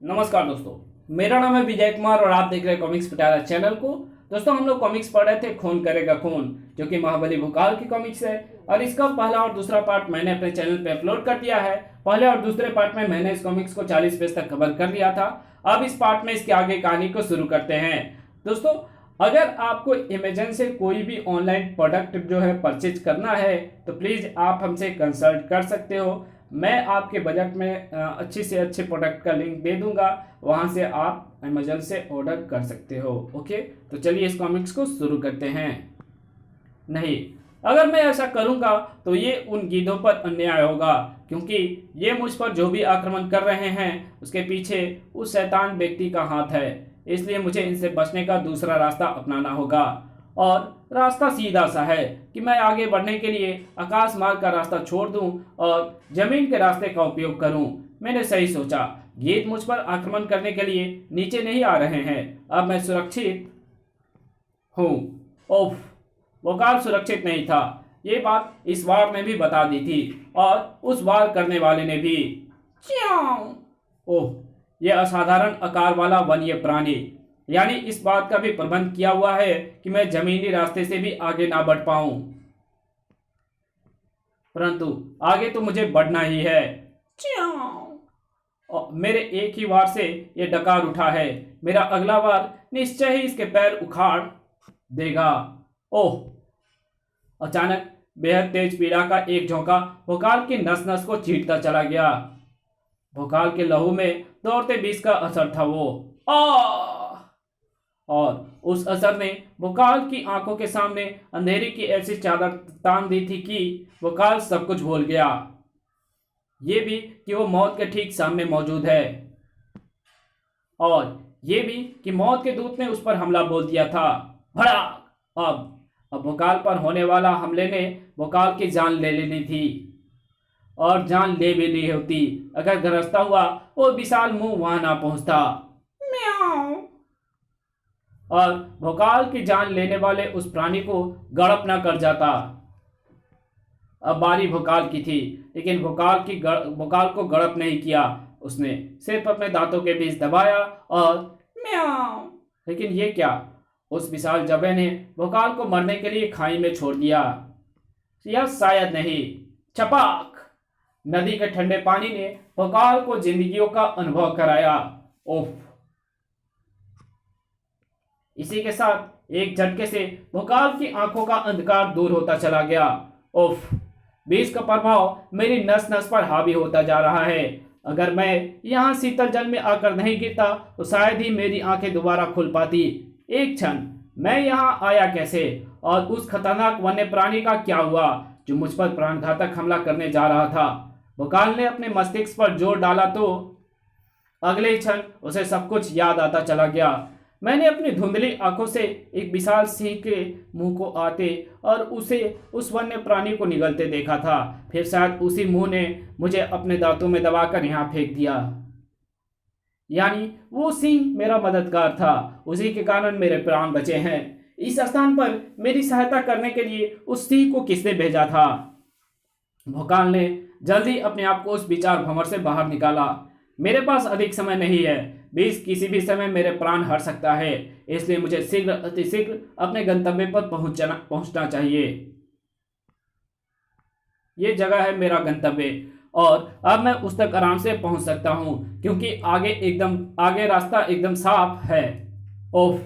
नमस्कार दोस्तों, मेरा नाम है विजय कुमार और आप देख रहे हैं कॉमिक्स पिटारा चैनल को। दोस्तों, हम लोग कॉमिक्स पढ़ रहे थे खून करेगा खून, जो कि महाबली भूकाल की कॉमिक्स है और इसका पहला और दूसरा पार्ट मैंने अपने चैनल पे अपलोड कर दिया है। पहले और दूसरे पार्ट में मैंने इस कॉमिक्स को 40 पेज तक कवर कर लिया था। अब इस पार्ट में इसके आगे कहानी को शुरू करते हैं। दोस्तों, अगर आपको अमेजन से कोई भी ऑनलाइन प्रोडक्ट जो है परचेज करना है तो प्लीज़ आप हमसे कंसल्ट कर सकते हो। मैं आपके बजट में अच्छी से अच्छे प्रोडक्ट का लिंक दे दूंगा, वहां से आप अमेजन से ऑर्डर कर सकते हो। ओके, तो चलिए इस कॉमिक्स को शुरू करते हैं। नहीं, अगर मैं ऐसा करूंगा तो ये उन गीधों पर अन्याय होगा, क्योंकि ये मुझ पर जो भी आक्रमण कर रहे हैं उसके पीछे उस शैतान व्यक्ति का हाथ है। इसलिए मुझे इनसे बचने का दूसरा रास्ता अपनाना होगा, और रास्ता सीधा सा है कि मैं आगे बढ़ने के लिए आकाश मार्ग का रास्ता छोड़ दूं और जमीन के रास्ते का उपयोग करूं। मैंने सही सोचा, गीध मुझ पर आक्रमण करने के लिए नीचे नहीं आ रहे हैं। अब मैं सुरक्षित हूं। ओफ, वोकाल सुरक्षित नहीं था। ये बात इस वार ने भी बता दी थी और उस वार करने वाले ने भी। ओह, यह असाधारण आकार वाला वन्य प्राणी, यानी इस बात का भी प्रबंध किया हुआ है कि मैं जमीनी रास्ते से भी आगे ना बढ़ पाऊं। परंतु आगे तो मुझे बढ़ना ही है। और मेरे एक ही वार से ये डकार उठा है। मेरा अगला वार निश्चय ही इसके पैर उखाड़ देगा। ओह, अचानक बेहद तेज पीड़ा का एक झोंका भोकाल की नस नस को चीरता चला गया। भोकाल के लहू में दौड़ते बीज का असर था वो। और उस असर ने भोकाल की आंखों के सामने अंधेरे की ऐसी चादर तान दी थी कि भोकाल सब कुछ भूल गया, ये भी कि वो मौत के ठीक सामने मौजूद है, और ये भी कि मौत के दूत ने उस पर हमला बोल दिया था। भड़ाक! अब भोकाल पर होने वाला हमले ने भोकाल की जान ले लेनी थी, और जान ले भी ली होती अगर गरजता हुआ वो विशाल मुंह वहां ना पहुंचता। और भोकाल की जान लेने वाले उस प्राणी को गड़प न कर जाता। अब बारी भोकाल की थी, लेकिन भोकाल को गड़प नहीं किया। उसने सिर्फ अपने दांतों के बीच दबाया और म्याऊ। लेकिन ये क्या, उस विशाल जबड़े ने भोकाल को मरने के लिए खाई में छोड़ दिया। या शायद नहीं। छपाक! नदी के ठंडे पानी ने भोकाल को जिंदगियों का अनुभव कराया। ओफ! इसी के साथ एक झटके से भोकाल की आंखों का अंधकार दूर होता चला गया। उफ, विष का प्रभाव मेरी नस नस पर हावी होता जा रहा है। अगर मैं यहाँ शीतल जल में आकर नहीं गिरता तो शायद ही मेरी आंखें दोबारा खुल पाती। एक क्षण, मैं यहाँ आया कैसे, और उस खतरनाक वन्य प्राणी का क्या हुआ जो मुझ पर प्राणघातक हमला करने जा रहा था। भोकाल ने अपने मस्तिष्क पर जोर डाला तो अगले ही क्षण उसे सब कुछ याद आता चला गया। मैंने अपनी धुंधली आंखों से एक विशाल सिंह के मुंह को आते और उसे उस वन्य प्राणी को निगलते देखा था। फिर शायद उसी मुंह ने मुझे अपने दांतों में दबाकर यहाँ फेंक दिया। यानी वो सिंह मेरा मददगार था, उसी के कारण मेरे प्राण बचे हैं। इस स्थान पर मेरी सहायता करने के लिए उस सिंह को किसने भेजा था? भोकाल ने जल्दी अपने आप को उस विचार भंवर से बाहर निकाला। मेरे पास अधिक समय नहीं है। बीस किसी भी समय मेरे प्राण हर सकता है, इसलिए मुझे शीघ्र अतिशीघ्र अपने गंतव्य पर पहुंचना चाहिए। ये जगह है मेरा गंतव्य, और अब मैं उस तक आराम से पहुंच सकता हूं, क्योंकि आगे रास्ता एकदम साफ है। ओफ,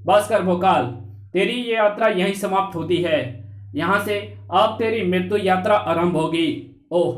बस कर भोकाल, तेरी ये यात्रा यहीं समाप्त होती है। यहां से अब तेरी मृत्यु यात्रा आरंभ होगी। ओह,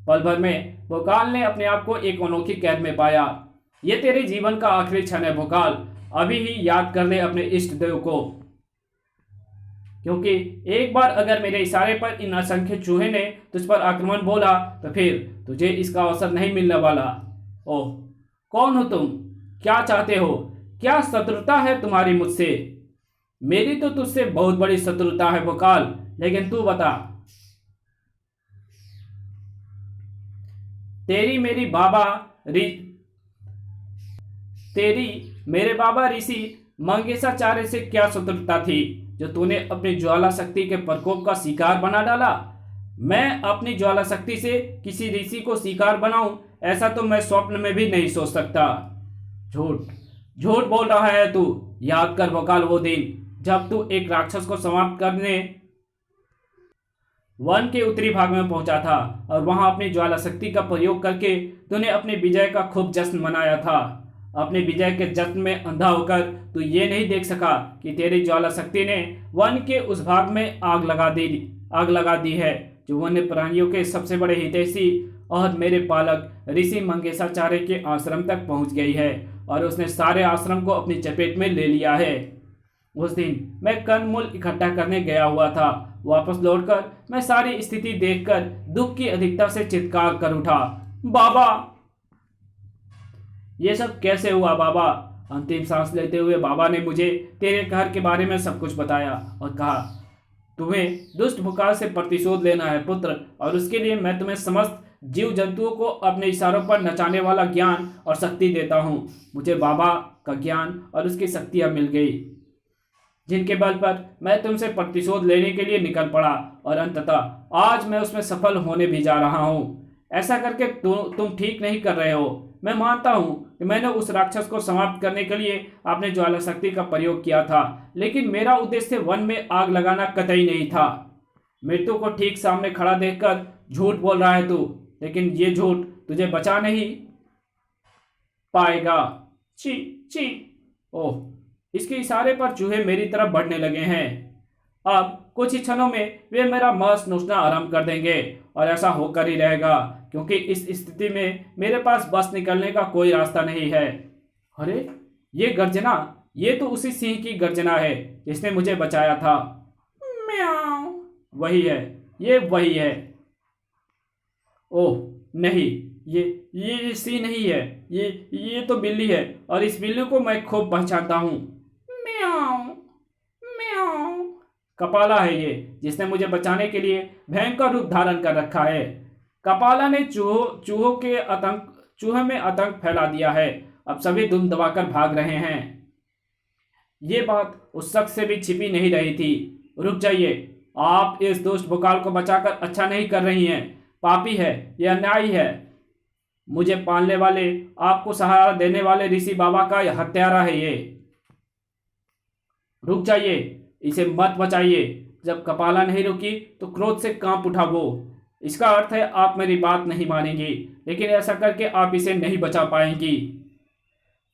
पल भर में भोकाल ने अपने आप को एक अनोखी कैद में पाया। ये तेरे जीवन का आखिरी क्षण है भोकाल। अभी ही याद कर ले अपने इष्ट देव को, क्योंकि एक बार अगर मेरे इशारे पर इन असंख्य चूहे ने तुझ पर आक्रमण बोला तो फिर तुझे इसका अवसर नहीं मिलने वाला। ओह, कौन हो तुम? क्या चाहते हो? क्या शत्रुता है तुम्हारी मुझसे? मेरी तो तुझसे बहुत बड़ी शत्रुता है भोकाल, लेकिन तू बता। तेरी मेरे बाबा ऋषि मंगेशाचार्य से क्या शत्रुता थी जो तूने अपनी ज्वाला शक्ति के प्रकोप का शिकार बना डाला? मैं अपनी ज्वाला शक्ति से किसी ऋषि को शिकार बनाऊं, ऐसा तो मैं स्वप्न में भी नहीं सोच सकता। झूठ झूठ बोल रहा है तू। याद कर भोकाल वो दिन जब तू एक राक्षस को समाप्त करने वन के उत्तरी भाग में पहुंचा था और वहां अपनी ज्वाला शक्ति का प्रयोग करके तूने अपनी विजय का खूब जश्न मनाया था। अपने विजय के जश्न में अंधा होकर तू ये नहीं देख सका कि तेरी ज्वाला शक्ति ने वन के उस भाग में आग लगा दी है जो वन्य प्राणियों के सबसे बड़े हितैषी और मेरे पालक ऋषि मंगेशाचार्य के आश्रम तक पहुंच गई है और उसने सारे आश्रम को अपनी चपेट में ले लिया है। उस दिन मैं कंदमूल इकट्ठा करने गया हुआ था। वापस लौटकर मैं सारी स्थिति देखकर दुख की अधिकता से चित्कार कर उठा, बाबा ये सब कैसे हुआ बाबा। अंतिम सांस लेते हुए बाबा ने मुझे तेरे कहर के बारे में सब कुछ बताया और कहा, तुम्हें दुष्ट भुकाल से प्रतिशोध लेना है पुत्र, और उसके लिए मैं तुम्हें समस्त जीव जंतुओं को अपने इशारों पर नचाने वाला ज्ञान और शक्ति देता हूँ। मुझे बाबा का ज्ञान और उसकी शक्तियाँ मिल गई जिनके बल पर मैं तुमसे प्रतिशोध लेने के लिए निकल पड़ा और अंततः आज मैं उसमें सफल होने भी जा रहा हूँ। ऐसा करके तुम ठीक नहीं कर रहे हो। मैं मानता हूँ कि मैंने उस राक्षस को समाप्त करने के लिए अपने ज्वाला शक्ति का प्रयोग किया था, लेकिन मेरा उद्देश्य वन में आग लगाना कतई नहीं था। मृत्यु को ठीक सामने खड़ा देखकर झूठ बोल रहा है तू, लेकिन ये झूठ तुझे बचा नहीं पाएगा। ची ची। ओह, इसके इशारे पर चूहे मेरी तरफ बढ़ने लगे हैं। अब कुछ ही क्षणों में वे मेरा मांस नोचना आरंभ कर देंगे और ऐसा होकर ही रहेगा, क्योंकि इस स्थिति में मेरे पास बस निकलने का कोई रास्ता नहीं है। अरे ये गर्जना, ये तो उसी सिंह की गर्जना है जिसने मुझे बचाया था। म्याऊं। वही है, ये वही है। ओह नहीं, ये सिंह नहीं है, ये तो बिल्ली है, और इस बिल्ली को मैं खूब पहचानता हूँ। म्याऊं म्याऊं। कपाला है ये, जिसने मुझे बचाने के लिए भयंकर रूप धारण कर रखा है। कपाला ने चूहे में आतंक फैला दिया है। अब सभी दुम दबाकर भाग रहे हैं। ये बात उस शख्स से भी छिपी नहीं रही थी। रुक जाइए, आप इस दुष्ट भुकाल को बचाकर अच्छा नहीं कर रही हैं। पापी है, यह अन्यायी है। मुझे पालने वाले, आपको सहारा देने वाले ऋषि बाबा का यह हत्यारा है ये। रुक जाइए, इसे मत बचाइए। जब कपाला नहीं रुकी तो क्रोध से कांप उठा वो। इसका अर्थ है आप मेरी बात नहीं मानेंगी, लेकिन ऐसा करके आप इसे नहीं बचा पाएंगी,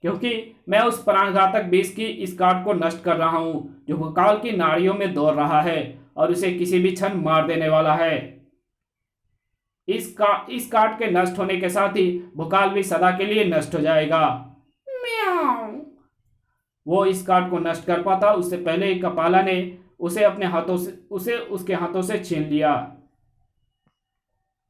क्योंकि मैं उस प्राणघातक विष की इस काट को नष्ट कर रहा हूं जो भुकाल की नाड़ियों में दौड़ रहा है और उसे किसी भी क्षण मार देने वाला है। इस काट के नष्ट होने के साथ ही भुकाल भी सदा के लिए नष्ट हो जाएगा। म्याऊं। वो इस काट को नष्ट कर पाता उससे पहले ही कपाला ने उसे उसके हाथों से छीन लिया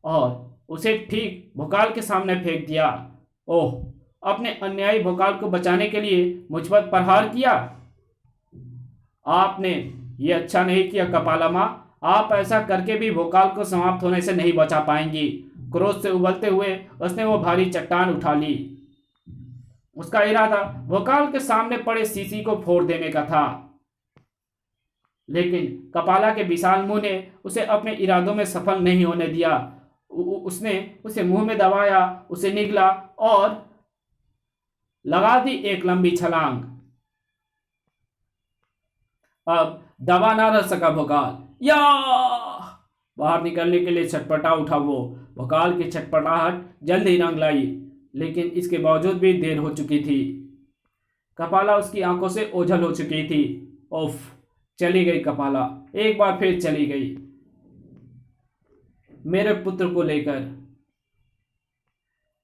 और उसे ठीक भुकाल के सामने फेंक दिया। ओह, अपने अन्यायी भुकाल को बचाने के लिए मुझ पर प्रहार किया। आपने ये अच्छा नहीं किया कपाला माँ। आप ऐसा करके भी भोकाल को समाप्त होने से नहीं बचा पाएंगी। क्रोध से उबलते हुए उसने वो भारी चट्टान उठा ली। उसका इरादा भोकाल के सामने पड़े शीशी को फोड़ देने का था, लेकिन कपाला के विशाल मुंह ने उसे अपने इरादों में सफल नहीं होने दिया। उसने उसे मुंह में दबाया, उसे निगला और लगा दी एक लंबी छलांग। अब दबा ना रह सका भोकाल। या बाहर निकलने के लिए छटपटा उठा वो। भोकाल की छटपटाहट जल्द ही रंग लाई, लेकिन इसके बावजूद भी देर हो चुकी थी। कपाला उसकी आंखों से ओझल हो चुकी थी। उफ, चली गई कपाला, एक बार फिर चली गई मेरे पुत्र को लेकर।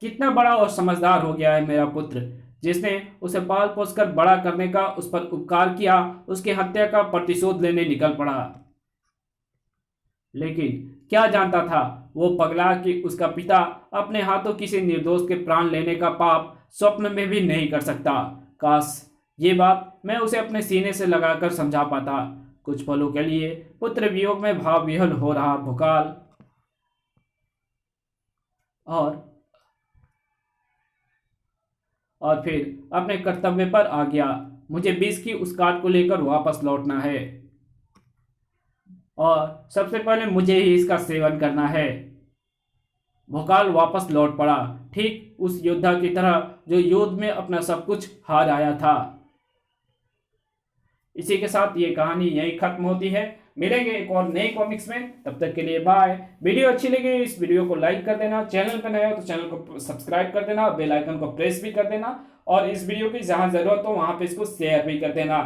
कितना बड़ा और समझदार हो गया है मेरा पुत्र, जिसने उसे पाल पोस कर बड़ा करने का उस पर उपकार किया, उसकी हत्या का प्रतिशोध लेने निकल पड़ा। लेकिन क्या जानता था वो पगला कि उसका पिता अपने हाथों किसी निर्दोष के प्राण लेने का पाप स्वप्न में भी नहीं कर सकता। काश ये बात मैं उसे अपने सीने से लगाकर समझा पाता। कुछ पलों के लिए पुत्र वियोग में भाव विह्वल हो रहा भोकाल और फिर अपने कर्तव्य पर आ गया। मुझे विष की उस काट को लेकर वापस लौटना है और सबसे पहले मुझे ही इसका सेवन करना है। भोकाल वापस लौट पड़ा, ठीक उस योद्धा की तरह जो युद्ध में अपना सब कुछ हार आया था। इसी के साथ ये कहानी यहीं खत्म होती है। मिलेंगे एक और नए कॉमिक्स में, तब तक के लिए बाय। वीडियो अच्छी लगी इस वीडियो को लाइक कर देना, चैनल पर नए हो तो चैनल को सब्सक्राइब कर देना, बेल आइकन को प्रेस भी कर देना, और इस वीडियो की जहां जरूरत हो वहां पे इसको शेयर भी कर देना।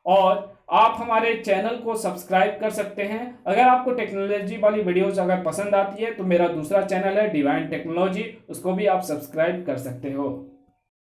और आप हमारे चैनल को सब्सक्राइब कर सकते हैं। अगर आपको टेक्नोलॉजी वाली वीडियोस अगर पसंद आती है तो मेरा दूसरा चैनल है डिवाइन टेक्नोलॉजी, उसको भी आप सब्सक्राइब कर सकते हो।